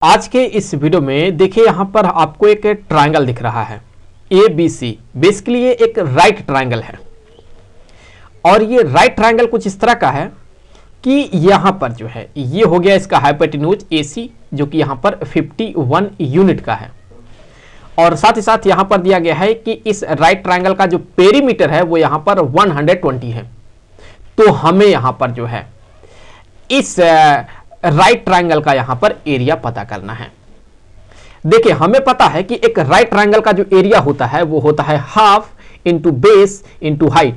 आज के इस वीडियो में देखिए यहां पर आपको एक ट्रायंगल दिख रहा है ABC। बेसिकली ये एक राइट ट्रायंगल है और ये राइट ट्रायंगल कुछ इस तरह का है कि यहां पर जो है ये हो गया इसका हाइपोटेन्यूज AC जो कि यहां पर 51 यूनिट का है और साथ ही साथ यहां पर दिया गया है कि इस राइट ट्रायंगल का जो पेरीमीटर है वो यहां पर 120 है। तो हमें यहां पर जो है इस राइट ट्रायंगल का यहां पर एरिया पता करना है। देखिए हमें पता है कि एक राइट ट्रायंगल का जो एरिया होता है वो होता है half into base into height.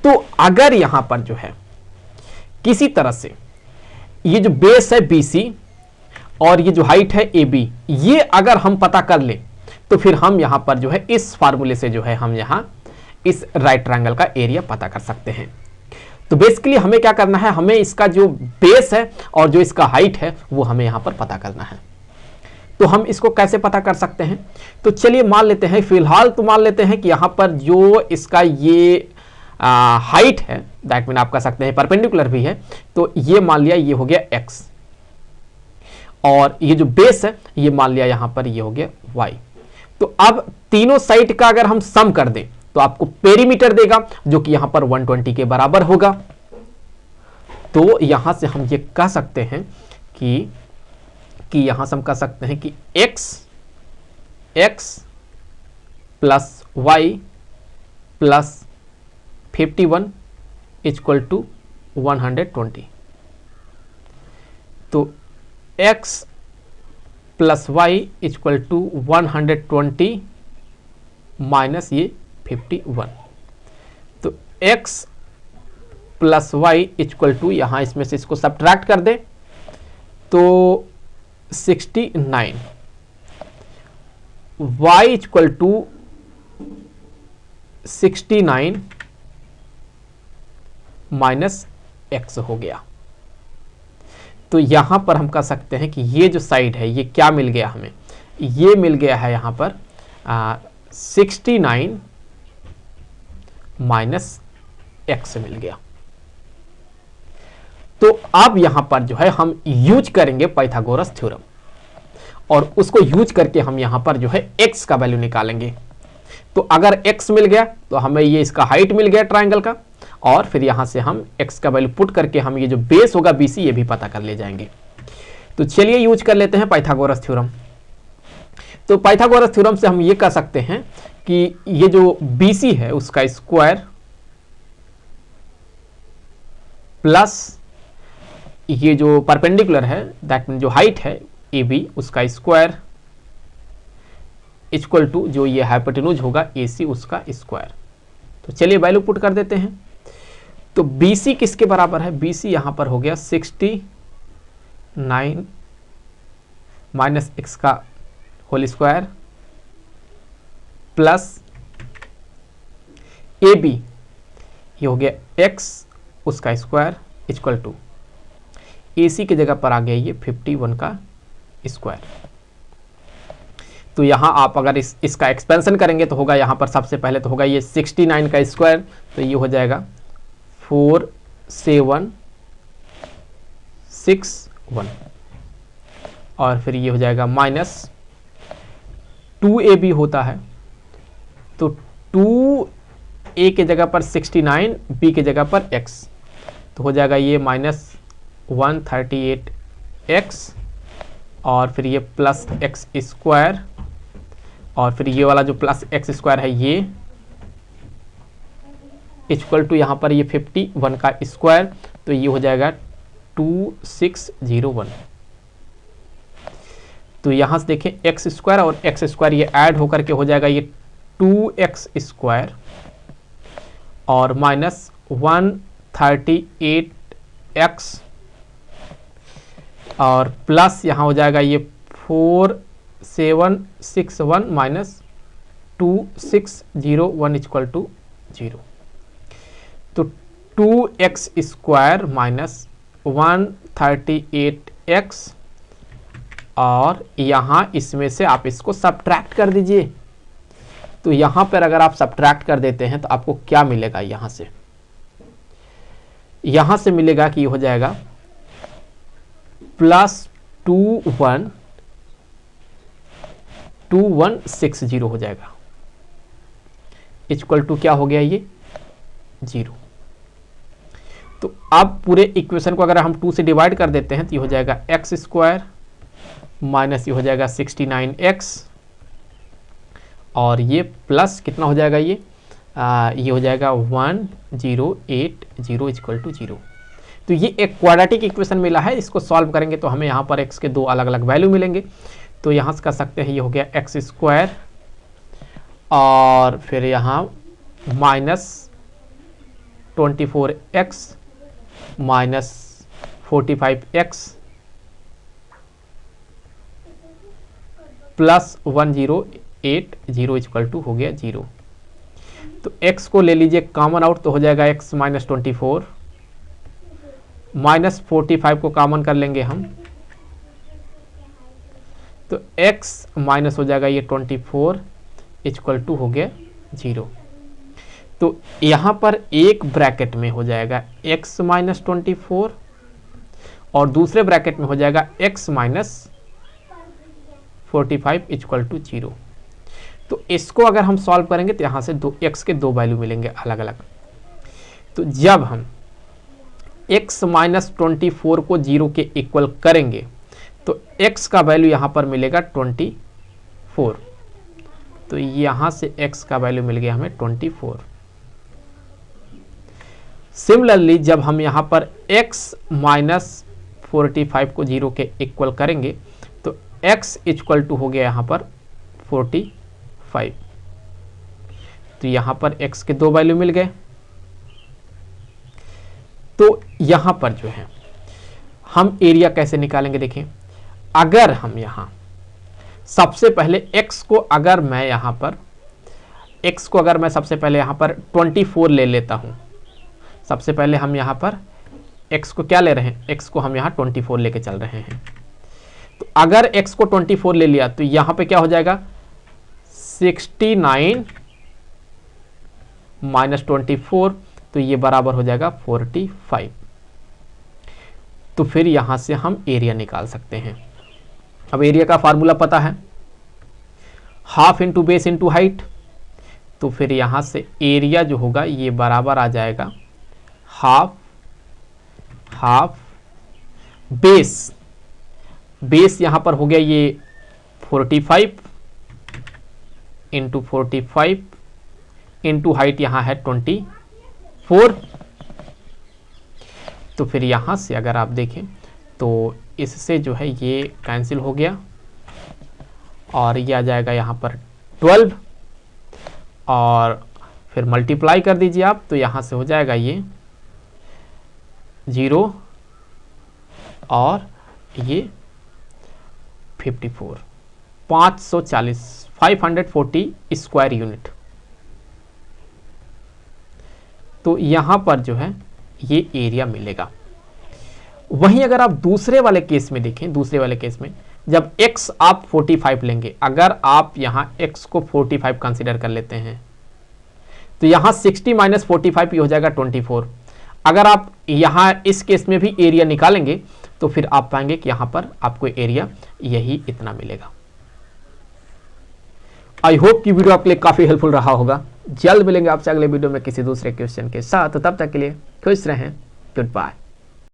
तो अगर यहां पर जो है किसी तरह से ये जो बेस है BC और ये जो हाइट है AB, ये अगर हम पता कर ले तो फिर हम यहां पर जो है इस फार्मूले से जो है हम यहां इस राइट ट्रायंगल का एरिया पता कर सकते हैं। तो बेसिकली हमें क्या करना है, हमें इसका जो बेस है और जो इसका हाइट है वो हमें यहां पर पता करना है। तो हम इसको कैसे पता कर सकते हैं, तो चलिए मान लेते हैं, फिलहाल तो मान लेते हैं कि यहां पर जो इसका ये हाइट है दैट मीन आप कह सकते हैं परपेंडिकुलर भी है, तो ये मान लिया ये हो गया x और ये जो बेस है ये मान लिया यहां पर ये हो गया y। तो अब तीनों साइड का अगर हम सम कर दें तो आपको पेरीमीटर देगा जो कि यहां पर 120 के बराबर होगा। तो यहां से हम ये कह सकते हैं कि यहां से हम कह सकते हैं कि x plus y plus 51 equal to 120। तो x plus y equal to 120 minus ये 51। तो x plus y equal to यहां इसमें से इसको सब्ट्रैक्ट कर दे तो 69, y equal to 69 minus x हो गया। तो यहां पर हम कह सकते हैं कि ये जो साइड है ये क्या मिल गया हमें, ये मिल गया है यहां पर 69 माइनस x मिल गया। तो अब यहां पर जो है हम यूज करेंगे पाइथागोरस थ्योरम और उसको यूज करके हम यहां पर जो है x का वैल्यू निकालेंगे। तो अगर x मिल गया तो हमें ये इसका हाइट मिल गया ट्रायंगल का और फिर यहां से हम x का वैल्यू पुट करके हम ये जो बेस होगा BC ये भी पता कर ले जाएंगे। तो चलिए यूज कर लेते हैं पाइथागोरस थ्योरम। तो पाइथागोरस थ्योरम से हम ये कह सकते हैं कि ये जो BC है उसका स्क्वायर प्लस ये जो परपेंडिकुलर है दैट मीन जो हाइट है AB उसका स्क्वायर इक्वल टू जो ये हाइपोटेन्यूज होगा AC उसका स्क्वायर। तो चलिए वैल्यू पुट कर देते हैं। तो BC किसके बराबर है, BC यहां पर हो गया 69 माइनस x का होल स्क्वायर प्लस AB ये हो गया x उसका स्क्वायर इक्वल टू AC की जगह पर आ गया ये 51 का स्क्वायर। तो यहां आप अगर इसका एक्सपेंशन करेंगे तो होगा यहां पर सबसे पहले तो होगा ये 69 का स्क्वायर, तो ये हो जाएगा 4761 और फिर ये हो जाएगा माइनस 2AB होता है तो 2A के जगह पर 69, B के जगह पर x, तो हो जाएगा ये माइनस 138x और फिर ये प्लस x स्क्वायर और फिर ये वाला जो प्लस x स्क्वायर है ये इक्वल टू यहां पर ये 51 का स्क्वायर, तो ये हो जाएगा 2601। तो यहां से देखें x स्क्वायर और x स्क्वायर ये ऐड होकर के हो जाएगा ये 2x स्क्वायर और माइनस 138x और प्लस यहां हो जाएगा ये 4761 माइनस 2601 इक्वल टू 0। तो 2x स्क्वायर माइनस 138x और यहां इसमें से आप इसको सब्ट्रैक्ट कर दीजिए। तो यहां पर अगर आप सब्ट्रैक्ट कर देते हैं तो आपको क्या मिलेगा, यहां से मिलेगा कि हो जाएगा प्लस 2160 हो जाएगा, इक्वल टू क्या हो गया ये 0। तो अब पूरे इक्वेशन को अगर हम 2 से डिवाइड कर देते हैं तो ये हो जाएगा एक्स स्क्वायर माइनस ये हो जाएगा 69x और ये प्लस कितना हो जाएगा ये हो जाएगा 1080 इक्वल टू 0। तो ये एक क्वाड्रेटिक इक्वेशन मिला है, इसको सॉल्व करेंगे तो हमें यहाँ पर x के दो अलग अलग वैल्यू मिलेंगे। तो यहाँ से कर सकते हैं ये हो गया एक्स स्क्वायर और फिर यहाँ minus 24x minus 45x plus 1080 equal to हो गया 0। तो x को ले लीजिए कॉमन आउट तो हो जाएगा x माइनस 24 माइनस 45 को कॉमन कर लेंगे हम तो x माइनस हो जाएगा ये 24 इक्वल टू हो गया 0। तो यहां पर एक ब्रैकेट में हो जाएगा x माइनस 24 और दूसरे ब्रैकेट में हो जाएगा x माइनस 45 इक्वल टू 0। तो इसको अगर हम सॉल्व करेंगे तो यहां से x के दो वैल्यू मिलेंगे अलग अलग। तो जब हम x माइनस 24 को 0 के इक्वल करेंगे तो x का वैल्यू यहां पर मिलेगा 24। तो यहां से x का वैल्यू मिल गया हमें 24। सिमिलरली जब हम यहां पर x माइनस 45 को 0 के इक्वल करेंगे तो x इक्वल टू हो गया यहां पर 45। तो यहां पर x के दो वैल्यू मिल गए। तो यहां पर जो है हम एरिया कैसे निकालेंगे, देखिए अगर हम यहां सबसे पहले x को अगर मैं यहां पर सबसे पहले यहां पर 24 ले लेता हूं। सबसे पहले हम यहां पर x को क्या ले रहे हैं, x को हम यहां 24 लेके चल रहे हैं। तो अगर x को 24 ले लिया तो यहां पे क्या हो जाएगा 69 माइनस 24 तो ये बराबर हो जाएगा 45। तो फिर यहां से हम एरिया निकाल सकते हैं। अब एरिया का फार्मूला पता है, half into base into height. तो फिर यहां से एरिया जो होगा ये बराबर आ जाएगा हाफ बेस यहां पर हो गया ये 45 इंटू 45 इंटू हाइट यहां है 24। तो फिर यहां से अगर आप देखें तो इससे जो है ये कैंसिल हो गया और ये आ जाएगा यहां पर 12 और फिर मल्टीप्लाई कर दीजिए आप तो यहां से हो जाएगा ये 0 और ये 54 540 स्क्वायर यूनिट। तो यहां पर जो है ये एरिया मिलेगा। वहीं अगर आप दूसरे वाले केस में देखें, दूसरे वाले केस में जब x आप 45 लेंगे, अगर आप यहां x को 45 कंसीडर कर लेते हैं तो यहां 60 माइनस 45 ये हो जाएगा 24। अगर आप यहां इस केस में भी एरिया निकालेंगे तो फिर आप पाएंगे कि यहां पर आपको एरिया यही इतना मिलेगा। आई होप कि वीडियो आपके लिए काफी हेल्पफुल रहा होगा। जल्द मिलेंगे आपसे अगले वीडियो में किसी दूसरे क्वेश्चन के साथ। तब तक के लिए खुश रहें। Good bye.